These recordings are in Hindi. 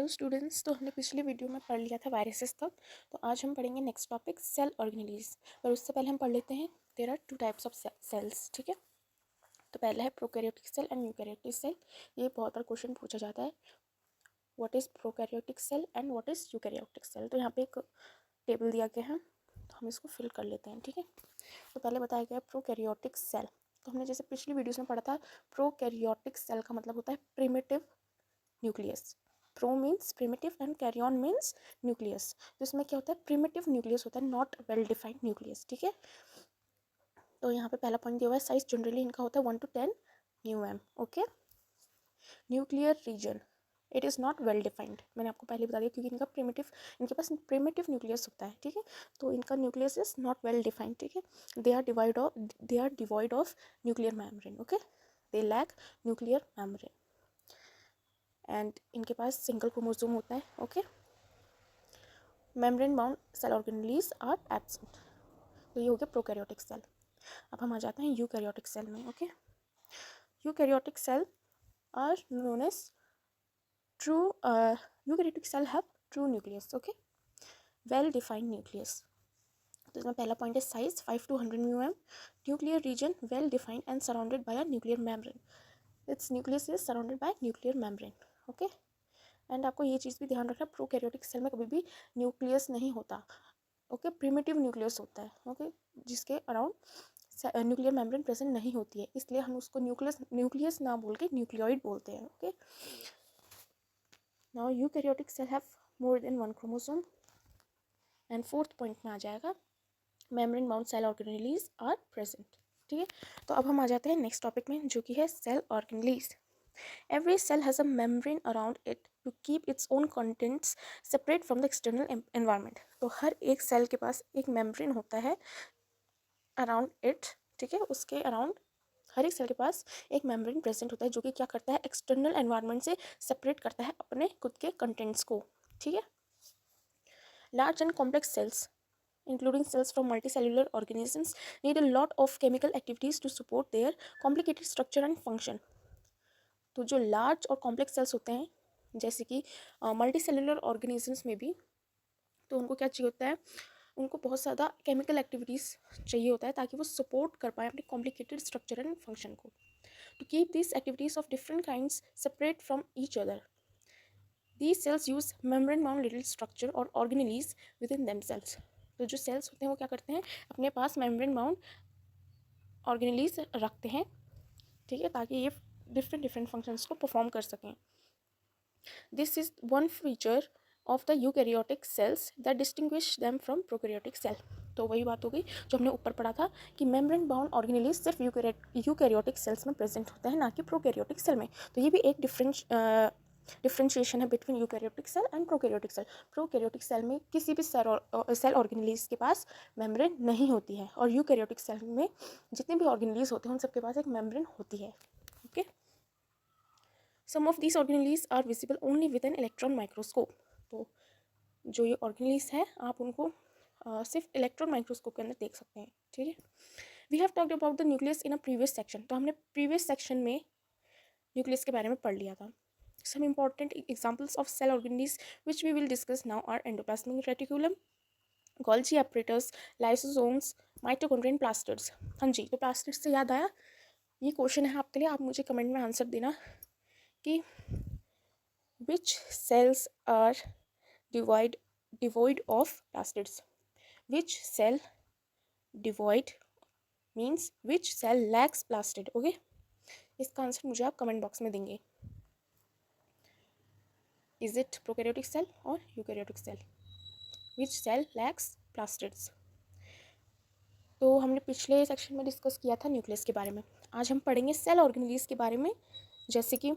हेलो स्टूडेंट्स, तो हमने पिछले वीडियो में पढ़ लिया था वायरसेस तक। तो आज हम पढ़ेंगे नेक्स्ट टॉपिक सेल ऑर्गेनेलीज। पर उससे पहले हम पढ़ लेते हैं there are two types of cells. ठीक है, तो पहला है prokaryotic cell and eukaryotic cell. ये बहुत बार क्वेश्चन पूछा जाता है, what is prokaryotic cell and what is eukaryotic cell. तो यहाँ पे एक टेबल दिया गया है, तो हम इसको फिल कर लेते हैं। ठीक है, तो पहले बताया गया प्रोकैरियोटिक सेल। तो हमने जैसे पिछली वीडियोस में पढ़ा था, प्रोकैरियोटिक सेल का मतलब होता है primitive nucleus. Pro means primitive and karyon means nucleus. तो इसमें क्या होता है, प्रिमिटिव न्यूक्लियस होता है, नॉट वेल डिफाइंड न्यूक्लियस। ठीक है, तो यहाँ पे पहला पॉइंट दिया हुआ है, साइज जनरली इनका होता है 1 to 10 μm। Okay, nuclear region it is not well defined. मैंने आपको पहले बता दिया क्योंकि इनके पास प्रिमिटिव न्यूक्लियस होता है। ठीक है, तो इनका nucleus is not well defined. ठीक है, they are devoid of nuclear membrane. Okay, they lack nuclear membrane and इनके पास सिंगल क्रोमोसोम होता है। Okay, membrane bound cell organelles are absent. तो ये हो गया प्रोकैरियोटिक सेल। अब हम आ जाते हैं यूकैरियोटिक सेल में। Okay, eukaryotic cell are known as true eukaryotic cell have true nucleus. Okay, well defined nucleus. तो इसमें पहला पॉइंट है size 5 to 100 μm, nuclear region well defined and surrounded by a nuclear membrane. Its nucleus is surrounded by nuclear membrane. Okay, and आपको ये चीज़ भी ध्यान रखना, प्रोकैरियोटिक सेल में कभी भी न्यूक्लियस नहीं होता। ओके, प्रिमिटिव न्यूक्लियस होता है। ओके, जिसके अराउंड न्यूक्लियर मेम्ब्रेन प्रेजेंट नहीं होती है, इसलिए हम उसको न्यूक्लियस ना बोल के न्यूक्लियोइड बोलते हैं। Okay, now eukaryotic cell have more than 1 chromosome. And fourth point में आ जाएगा membrane bound cell organelles are present. ठीक है, तो अब हम आ जाते हैं नेक्स्ट टॉपिक में, जो कि है cell organelles. Every cell has a membrane around it to keep its own contents separate from the external environment. तो हर एक सेल के पास एक मेम्ब्रेन होता है अराउंड इट। ठीक है, उसके अराउंड हर एक सेल के पास एक मेम्ब्रेन प्रेजेंट होता है, जो कि क्या करता है, एक्सटर्नल एनवायरनमेंट से सेपरेट करता है अपने खुद के कंटेंट्स को। ठीक है, large and complex cells including cells from multicellular organisms need a lot of chemical activities to support their complicated structure and function. तो जो लार्ज और कॉम्प्लेक्स सेल्स होते हैं, जैसे कि मल्टी सेलुलर ऑर्गेनिजम्स में भी, तो उनको क्या चाहिए होता है, उनको बहुत ज़्यादा केमिकल एक्टिविटीज़ चाहिए होता है ताकि वो सपोर्ट कर पाए अपने कॉम्प्लिकेटेड स्ट्रक्चर एंड फंक्शन को। To keep this activities of different kinds separate from each other, these cells use membrane bound little structure और ऑर्गेनेलीज विद इन देमसेल्स। तो जो सेल्स होते हैं वो क्या करते हैं, अपने पास मेम्ब्रेन बाउंड ऑर्गेनेलीज रखते हैं। ठीक है, ताकि ये डिफरेंट फंक्शंस को परफॉर्म कर सकें। This is one feature of the eukaryotic cells that distinguish them from prokaryotic cell. तो वही बात हो गई जो हमने ऊपर पढ़ा था कि मेम्ब्रेन बाउंड ऑर्गेनेलीज सिर्फ यूकैरियोटिक सेल्स में प्रेजेंट होता है, ना कि प्रोकैरियोटिक सेल में। तो ये भी एक डिफरेंशिएशन है between eukaryotic cell and prokaryotic cell. Prokaryotic cell में किसी भी सेल ऑर्गेनेलीज के पास मेम्ब्रेन नहीं होती है, और यूकैरियोटिक सेल में जितने भी ऑर्गेनेलीज होते हैं उन सबके पास एक मेम्ब्रेन होती है। Okay, Some of these organelles are visible only with an electron microscope. तो जो ये organelles है, आप उनको सिर्फ इलेक्ट्रॉन माइक्रोस्कोप के अंदर देख सकते हैं। ठीक है, we have talked about the nucleus in a previous section. तो हमने प्रीवियस सेक्शन में न्यूक्लियस के बारे में पढ़ लिया था। Some important examples of cell organelles which we will discuss now are endoplasmic reticulum, Golgi apparatus, lysosomes, mitochondria and plastids. हाँ जी, तो plastids से याद आया, ये क्वेश्चन है आपके लिए, आप मुझे कमेंट में आंसर देना कि which cells are devoid of plastids. Which cell devoid means which cell lacks plastid. Okay, इसका आंसर मुझे आप कमेंट बॉक्स में देंगे। इज इट प्रोकैरियोटिक सेल और यूकैरियोटिक सेल? विच सेल लैक्स plastids? तो हमने पिछले सेक्शन में डिस्कस किया था न्यूक्लियस के बारे में। आज हम पढ़ेंगे सेल ऑर्गेनेलीज के बारे में, जैसे कि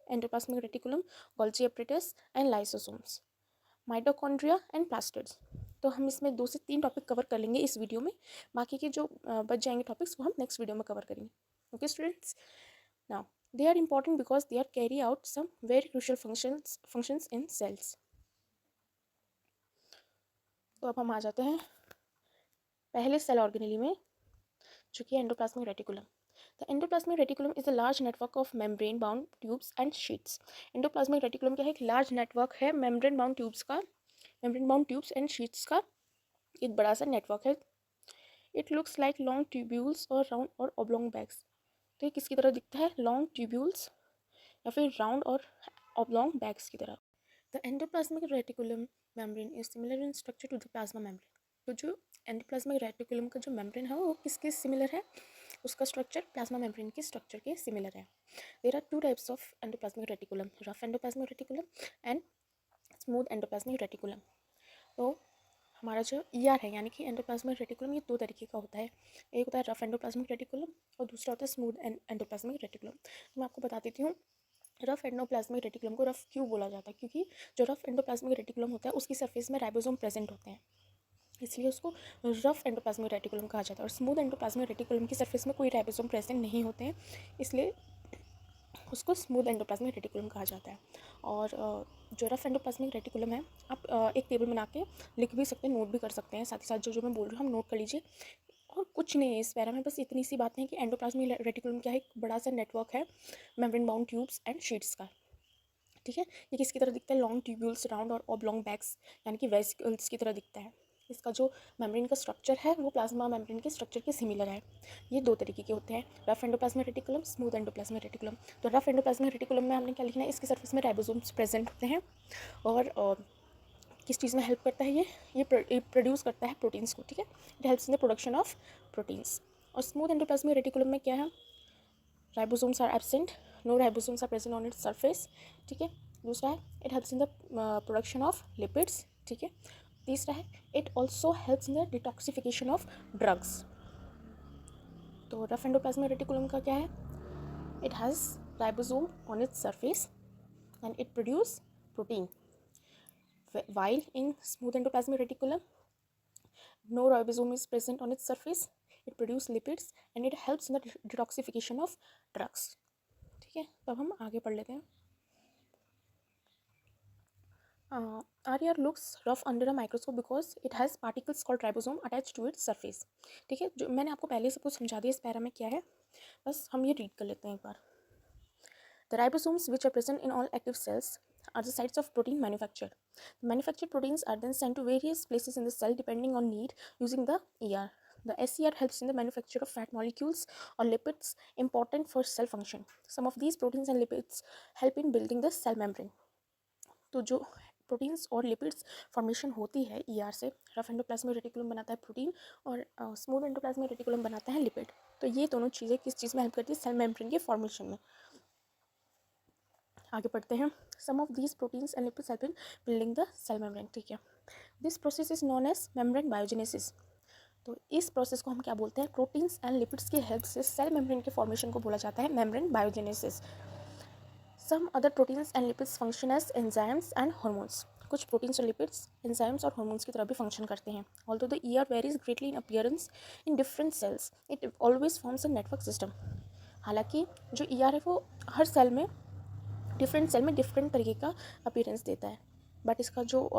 endoplasmic reticulum, Golgi apparatus and lysosomes, mitochondria and plastids. तो हम इसमें 2 से 3 टॉपिक कवर कर लेंगे इस वीडियो में, बाकी के जो बच जाएंगे टॉपिक्स वो हम नेक्स्ट वीडियो में कवर करेंगे। Okay students, now they are important because they are carry out some very crucial functions in cells. तो अब हम आ जाते हैं पहले सेल ऑर्गेनेली में, जो कि endoplasmic reticulum. The endoplasmic reticulum is a large network of membrane bound tubes and sheets. Endoplasmic reticulum क्या है? एक लार्ज नेटवर्क है मेम्ब्रेन बाउंड ट्यूब्स का, membrane bound tubes and sheets का एक बड़ा सा नेटवर्क है। It looks like long tubules और राउंड और ऑब्लोंग बैग्स। तो ये किसकी तरह दिखता है? लॉन्ग ट्यूब्यूल्स या फिर राउंड और ऑब्लोंग बैग्स की तरह। The endoplasmic reticulum membrane is similar in structure to the plasma membrane. तो जो एंडोप्लाज्मिक रेटिकुलम का जो मेम्ब्रेन है वो किसके सिमिलर है? उसका स्ट्रक्चर प्लाज्मा मेम्ब्रेन के स्ट्रक्चर के सिमिलर है। There are two types of endoplasmic reticulum, rough endoplasmic reticulum and smooth endoplasmic reticulum. तो हमारा जो ईआर है यानी कि एंडोप्लाज्मिक रेटिकुलम, ये दो तरीके का होता है। एक होता है रफ एंडोप्लाज्मिक रेटिकुलम और दूसरा होता है स्मूथ एंडोप्लाज्मिक रेटिकुलम। तो मैं आपको बता देती हूँ रफ एंडोप्लाज्मिक रेटिकुलम को रफ क्यों बोला जाता है, क्योंकि जो रफ एंडोप्लाज्मिक रेटिकुलम होता है उसकी सरफेस में राइबोसोम प्रेजेंट होते हैं, इसलिए उसको रफ एंडोप्लाज्मिक रेटिकुलम कहा जाता है। और स्मूथ एंडोप्लाज्मिक रेटिकुलम की सरफेस में कोई राइबोसोम प्रेजेंट नहीं होते हैं, इसलिए उसको स्मूथ एंडोप्लाज्मिक रेटिकुलम कहा जाता है। और जो रफ एंडोप्लाज्मिक रेटिकुलम है, आप एक टेबल बना के लिख भी सकते हैं, नोट भी कर सकते हैं, साथ ही साथ जो मैं बोल रही हूँ हम नोट कर लीजिए। और कुछ नहीं है इस पैरा में, बस इतनी सी बातें हैं कि एंडोप्लाज्मिक रेटिकुलम क्या है? एक बड़ा सा नेटवर्क है membrane bound tubes and sheets का। ठीक है, ये किसकी तरह दिखता है? लॉन्ग ट्यूब्यूल्स, राउंड और ऑब्लोंग बैग्स यानी कि वेसिकल्स की तरह दिखता है। इसका जो मेम्ब्रेन का स्ट्रक्चर है वो प्लाज्मा मेम्ब्रेन के स्ट्रक्चर के सिमिलर है। ये दो तरीके के होते हैं, rough endoplasmic reticulum, smooth endoplasmic reticulum. तो रफ एंडोप्लाज्मिक रेटिकुलम में हमने क्या लिखना है? इसकी सरफेस में राइबोसोम्स प्रेजेंट होते हैं। और किस चीज़ में हेल्प करता है ये प्रोड्यूस करता है प्रोटीन्स को। ठीक है, it helps in the production of proteins. और स्मूथ एंडोप्लाज्मिक रेटिकुलम में क्या है? Ribosomes are absent, no ribosomes are present on its surface. ठीक है, दूसरा है it helps in the production of lipids. ठीक है, तीसरा है it also helps in the detoxification of drugs. तो रफ एंडोप्लाज्मिक रेटिकुलम का क्या है? It has ribosome on its surface and it produce protein, while in smooth endoplasmic reticulum no ribosome is present on its surface, it produces lipids and it helps in the detoxification of drugs. ठीक है, तो अब हम आगे पढ़ लेते हैं। RER looks rough under a microscope because it has particles called ribosome attached to its surface. ठीक है, जो मैंने आपको पहले सब कुछ समझा दिया इस पैरा में क्या है, बस हम ये रीड कर लेते हैं एक बार। The ribosomes which are present in all active cells are the sites of protein manufacture. The manufactured proteins are then sent to various places in the cell depending on need using the ER. The SER helps in the manufacture of fat molecules or lipids important for cell function. Some of these proteins and lipids help in building the cell membrane. तो जो प्रोटीन्स और लिपिड्स फॉर्मेशन होती है ER से, रफ एंडोप्लाज्मिक रेटिकुलम बनाता है प्रोटीन और स्मूथ एंडोप्लाज्मिक रेटिकुलम बनाता है लिपिड। तो ये दोनों चीज़ें किस चीज़ में हेल्प करती है? सेल मेम्ब्रेन के फॉर्मेशन में। आगे पढ़ते हैं। Some of these proteins and lipids help in building the cell membrane. ठीक है, this process is known as membrane biogenesis. तो इस प्रोसेस को हम क्या बोलते हैं? प्रोटीन्स एंड लिपिड्स की हेल्प से सेल मेम्ब्रेन के फॉर्मेशन को बोला जाता है membrane biogenesis. Some other proteins and lipids function as enzymes and hormones. कुछ प्रोटीन्स और लिपिड्स एंजाइम्स और हार्मोन्स की तरह भी फंक्शन करते हैं। Although the ER varies greatly in appearance in different cells, it always forms a network system. हालांकि जो ER है वो हर सेल में, डिफरेंट सेल में डिफरेंट तरीके का अपीयरेंस देता है, बट इसका जो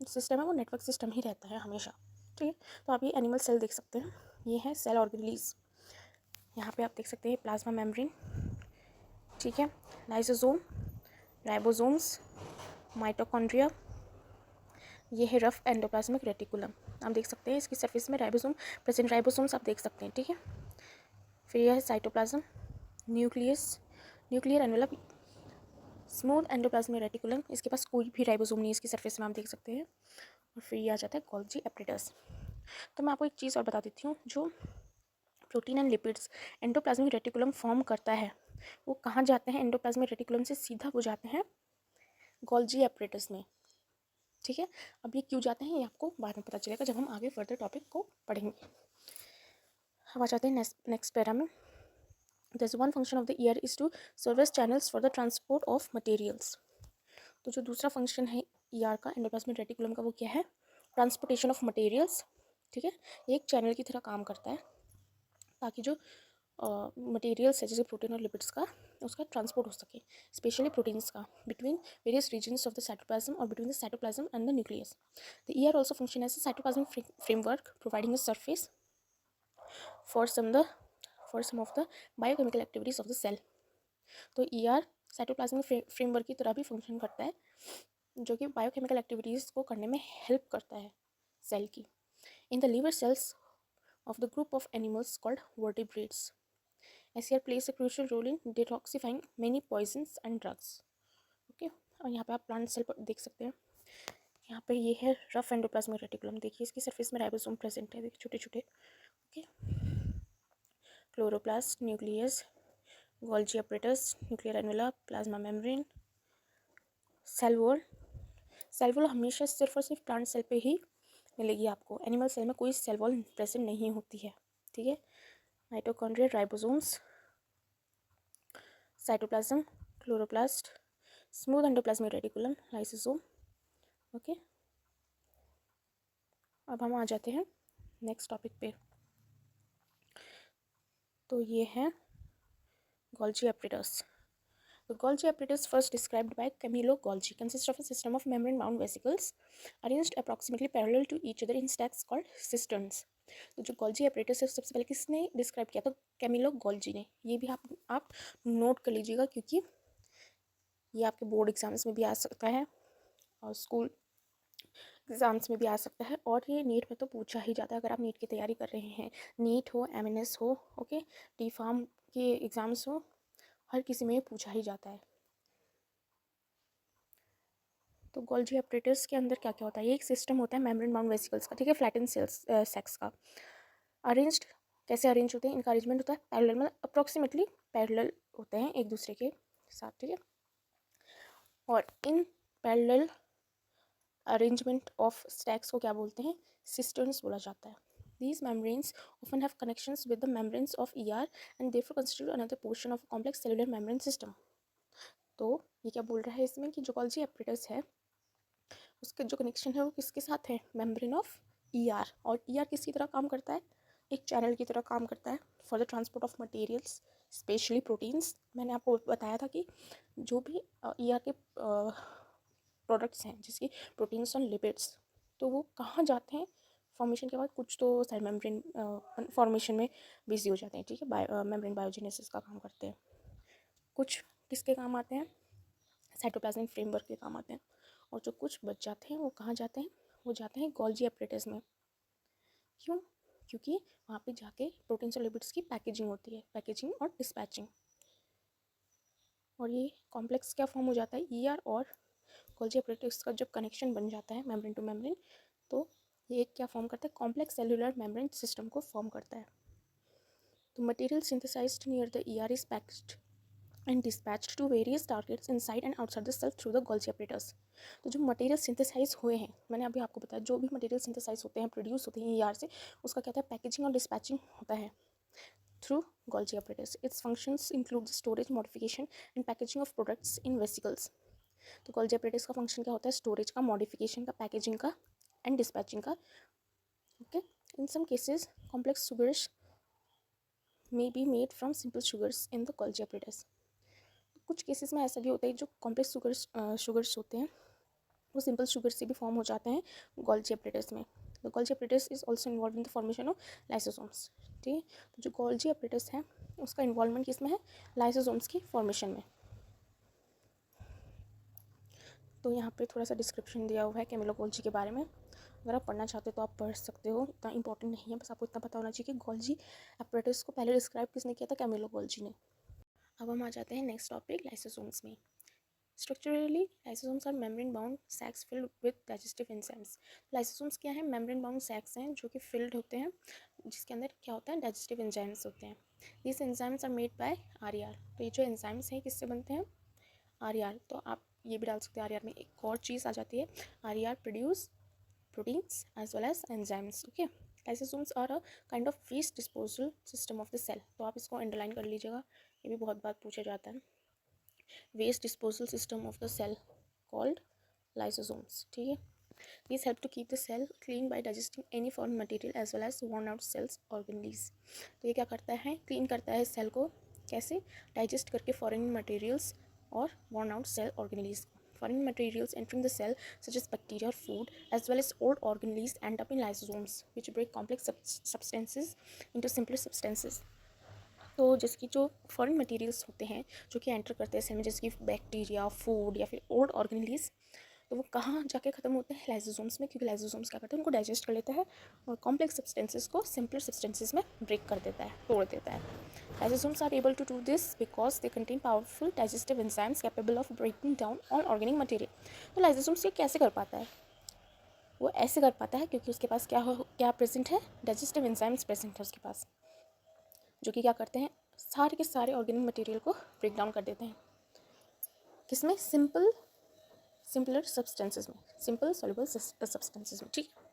सिस्टम है वो नेटवर्क सिस्टम ही रहता है हमेशा। ठीक है, तो आप ये एनिमल सेल देख सकते हैं, ये है सेल ऑर्गेनेलीज। यहाँ पे आप देख सकते हैं प्लाज्मा मेम्ब्रेन, ठीक है, लाइसोसोम, राइबोसोम्स, माइटोकॉन्ड्रिया, ये है रफ एंडोप्लाज्मिक रेटिकुलम। आप देख सकते हैं इसकी सरफेस में राइबोसोम प्रेजेंट, राइबोसोम्स आप देख सकते हैं। ठीक है, फिर यह है cytoplasm, nucleus, nuclear envelope, smooth endoplasmic reticulum, इसके पास कोई भी राइबोसोम नहीं, इसकी सरफेस में आप देख सकते हैं। और फिर ये आ जाता है गोल्जी एपरेटस। तो मैं आपको एक चीज़ और बता देती हूँ, जो protein and lipids endoplasmic reticulum form करता है वो कहाँ जाते हैं? एंडोप्लाज्मिक रेटिकुलम से सीधा वो जाते हैं गोल्जी एपरेटस में। ठीक है, अब ये क्यों जाते हैं ये आपको बाद में पता चलेगा जब हम आगे फर्दर टॉपिक को पढ़ेंगे। हम आ जाते हैं नेक्स्ट पैरा में। There's one function of the ER is to serve as channels for the transport of materials. तो जो दूसरा फंक्शन है ER का, एंडोप्लाज्मिक रेटिकुलम का, वो क्या है? Transportation of materials. ठीक है, ये एक चैनल की तरह काम करता है ताकि जो मटेरियल्स है जैसे प्रोटीन और लिपिड्स का, उसका ट्रांसपोर्ट हो सके, स्पेशली प्रोटीन्स का, between various regions of the cytoplasm और between the cytoplasm and the nucleus. The ER also function as a cytoplasmic framework providing a surface for for some of the biochemical activities of the cell. तो ER साइटोप्लाज्मिक फ्रेमवर्क की तरह भी फंक्शन करता है, जो कि बायोकेमिकल एक्टिविटीज़ को करने में हेल्प करता है सेल की। In the liver cells of the group of animals called vertebrates. SCR plays a crucial role in detoxifying many poisons and drugs. Okay, और यहाँ पे आप प्लांट सेल पर देख सकते हैं, यहाँ पे ये है रफ एंडोप्लाज्मिक रेटिकुलम, देखिए इसकी सरफेस में राइबोसोम प्रेजेंट है, देखिए छोटे छोटे। Okay, chloroplast, nucleus, Golgi apparatus, nuclear annulus, plasma membrane, cell wall. Cell wall हमेशा सिर्फ और सिर्फ प्लांट सेल पे ही मिलेगी आपको, एनिमल सेल में कोई सेल वॉल प्रेजेंट नहीं होती है, ठीक है। Mitochondria, ribosomes, cytoplasm, chloroplast, smooth endoplasmic reticulum, lysosome. Okay, अब हम आ जाते हैं नेक्स्ट टॉपिक पे। तो ये है Golgi apparatus. The Golgi apparatus, first described by Camillo Golgi, consists of a system of membrane-bound vesicles arranged approximately parallel to each other in stacks called cisterns. तो जो गोल्जी apparatus है सबसे पहले किसने डिस्क्राइब किया था? कैमिलो गोल्जी ने। ये भी आप नोट कर लीजिएगा, क्योंकि ये आपके बोर्ड एग्जाम्स में भी आ सकता है और स्कूल एग्ज़ाम्स में भी आ सकता है, और ये नीट में तो पूछा ही जाता है। अगर आप नीट की तैयारी कर रहे हैं, नीट हो, MNS हो, ओके, डी फार्म के एग्ज़ाम्स हो, हर किसी में ये पूछा ही जाता है। तो गोल्जी apparatus के अंदर क्या क्या होता है? ये एक सिस्टम होता है मेम्ब्रेन बाउंड वेसिकल्स का, ठीक है, फ्लैटन सेल्स सेक्स का। अरेंज्ड कैसे अरेंज होते हैं? इनका अरेंजमेंट होता है पैरेलल, मतलब अप्रॉक्सीमेटली पैरेलल होते हैं एक दूसरे के साथ, ठीक है। और in parallel arrangement of stacks को क्या बोलते हैं? सिस्टर्न्स बोला जाता है। These membranes often have connections with the membranes of ER and therefore constitute another portion of a complex cellular membrane system. तो ये क्या बोल रहा है इसमें कि जो गोल्जी apparatus है उसके जो कनेक्शन है वो किसके साथ है? Membrane of ER। और ER किसकी तरह काम करता है? एक चैनल की तरह काम करता है for the transport of materials, specially proteins. मैंने आपको बताया था कि जो भी ER के प्रोडक्ट्स हैं, जिसकी प्रोटीन्स और लिपिड्स, तो वो कहाँ जाते हैं फॉर्मेशन के बाद? कुछ तो सेल मेम्ब्रेन फॉर्मेशन में बिजी हो जाते हैं, ठीक है, मेम्ब्रेन बायोजेनेसिस का काम करते हैं। कुछ किसके काम आते हैं? साइटोप्लाज्मिक फ्रेमवर्क के काम आते हैं। और जो कुछ बच जाते हैं वो कहाँ जाते हैं? वो जाते हैं गोल्जी apparatus में। क्यों? क्योंकि वहाँ पे जाके प्रोटीन्स और लिपिड्स की पैकेजिंग होती है, पैकेजिंग और डिस्पैचिंग। और ये कॉम्प्लेक्स क्या फॉर्म हो जाता है? ER और गोल्जी apparatus का जब कनेक्शन बन जाता है मेम्ब्रेन टू मेम्ब्रेन, तो ये क्या फॉर्म करता है? कॉम्प्लेक्स सेलुलर मेम्ब्रेन सिस्टम को फॉर्म करता है। तो material synthesized near the ER is packed and dispatched to various targets inside and outside the cell through the Golgi apparatus. तो जो मटेरियल सिंथेसाइज हुए हैं, मैंने अभी आपको बताया, जो भी मटेरियल सिंथेसाइज होते हैं, प्रोड्यूस होते हैं ER से, उसका क्या होता है? पैकेजिंग और डिस्पैचिंग होता है through Golgi apparatus. Its functions include the storage, modification and packaging of products in vesicles. तो Golgi apparatus का फंक्शन क्या होता है? स्टोरेज का, मॉडिफिकेशन का, पैकेजिंग का एंड डिस्पैचिंग का। Okay, in some cases complex sugars may be made from simple sugars in the Golgi apparatus. कुछ केसेस में ऐसा भी होता है जो कॉम्प्लेक्स शुगर्स होते हैं वो सिंपल शुगर से भी फॉर्म हो जाते हैं गोल्जी apparatus में। The Golgi apparatus is also involve in the formation of lysosomes, ठीक है। तो जो गोल्जी apparatus है उसका इन्वॉल्वमेंट किस में है? लाइसोसोम्स की फॉर्मेशन में। तो यहाँ पे थोड़ा सा डिस्क्रिप्शन दिया हुआ है कैमिलो गोल्जी के बारे में, अगर आप पढ़ना चाहते हो तो आप पढ़ सकते हो, इतना इंपॉर्टेंट नहीं है, बस आपको इतना पता होना चाहिए कि गोल्जी apparatus को पहले डिस्क्राइब किसने किया था? कैमिलो गोल्जी ने। अब हम आ जाते हैं नेक्स्ट टॉपिक, लाइसोसोम्स में। Structurally, lysosomes are membrane-bound sacs filled with digestive enzymes. Lysosomes क्या है? membrane-bound sacs हैं जो कि filled होते हैं, जिसके अंदर क्या होता है? digestive enzymes होते हैं. These enzymes are made by RER. तो ये जो enzymes हैं किससे बनते हैं? RER. तो आप ये भी डाल सकते हैं RER में। एक और चीज़ आ जाती है, RER produce proteins as well as enzymes. Okay. Lysosomes are a kind of waste disposal system of the cell. तो आप इसको अंडरलाइन कर लीजिएगा, ये भी बहुत बार पूछा जाता है। Waste disposal system of the cell called lysosomes, ठीक है। These help to keep the cell clean by digesting any foreign material as well as worn out cells organelles. तो ये क्या करता है? क्लीन करता है सेल को, कैसे? डाइजेस्ट करके फॉरेन मटेरियल्स और worn out cell organelles. Foreign materials entering the cell such as bacteria or food as well as old organelles end up in lysosomes which break complex substances into simpler substances. तो जिसकी जो फॉरेन मटेरियल्स होते हैं जो कि एंटर करते हैं सेल में, जैसे कि बैक्टीरिया, फूड या फिर ओल्ड ऑर्गेनिलीज, तो वो कहाँ जाके ख़त्म होते हैं? लाइसोसोम्स में, क्योंकि लाइसोसोम्स क्या करते हैं? उनको डाइजेस्ट कर लेता है और कॉम्प्लेक्स सब्सटेंसेस को सिंपलर सब्सटेंसेस में ब्रेक कर देता है, तोड़ देता है। Lysosomes are able to do this because they contain powerful digestive enzymes capable of breaking down all organic material. तो लाइसोसोम्स ये कैसे कर पाता है? वो ऐसे कर पाता है क्योंकि उसके पास क्या प्रेजेंट है? डाइजेस्टिव एंजाइम्स प्रेजेंट है उसके पास, जो कि क्या करते हैं? सारे के सारे ऑर्गेनिक मटेरियल को ब्रेक डाउन कर देते हैं। किसमें? सिंपलर सब्सटेंसेस में, सिंपल सॉल्युबल सब्सटेंसेस में, ठीक है।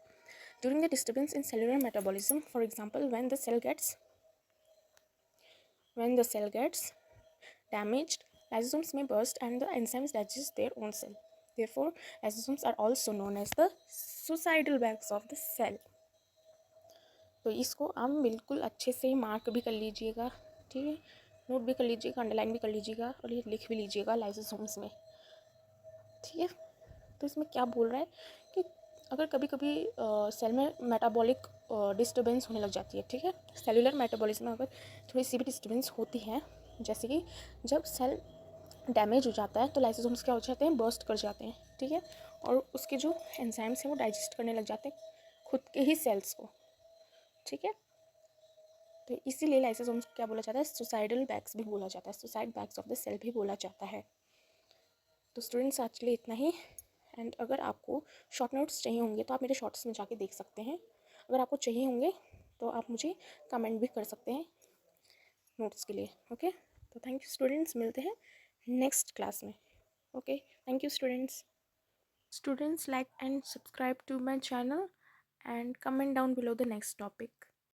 During the disturbance in cellular metabolism, for example when the cell gets damaged, lysosomes may burst and the enzymes digest their own cell. Therefore, lysosomes are also known as the suicidal bags of the cell. तो इसको आप बिल्कुल अच्छे से मार्क भी कर लीजिएगा, ठीक है, नोट भी कर लीजिएगा, अंडरलाइन भी कर लीजिएगा और ये लिख भी लीजिएगा लाइसोसोम्स में, ठीक है। तो इसमें क्या बोल रहा है कि अगर कभी कभी सेल में मेटाबॉलिक डिस्टर्बेंस होने लग जाती है, ठीक है, सेलुलर मेटाबॉलिज्म में अगर थोड़ी सी भी डिस्टर्बेंस होती है, जैसे कि जब सेल डैमेज हो जाता है तो लाइसोसोम्स क्या हो जाते हैं? बर्स्ट कर जाते हैं, ठीक है, और उसके जो एंजाइम्स हैं वो डाइजेस्ट करने लग जाते हैं खुद के ही सेल्स को, ठीक है। तो इसीलिए लाइसोसोम्स को क्या बोला जाता है? सुसाइडल बैग्स भी बोला जाता है, suicide bags of the cell भी बोला जाता है। तो स्टूडेंट्स आज के लिए इतना ही। एंड अगर आपको शॉर्ट नोट्स चाहिए होंगे तो आप मेरे शॉर्ट्स में जाके देख सकते हैं। अगर आपको चाहिए होंगे तो आप मुझे कमेंट भी कर सकते हैं नोट्स के लिए, ओके। तो थैंक यू स्टूडेंट्स, मिलते हैं नेक्स्ट क्लास में, okay. Thank you students. Students, like and subscribe to my channel and comment down below the next topic.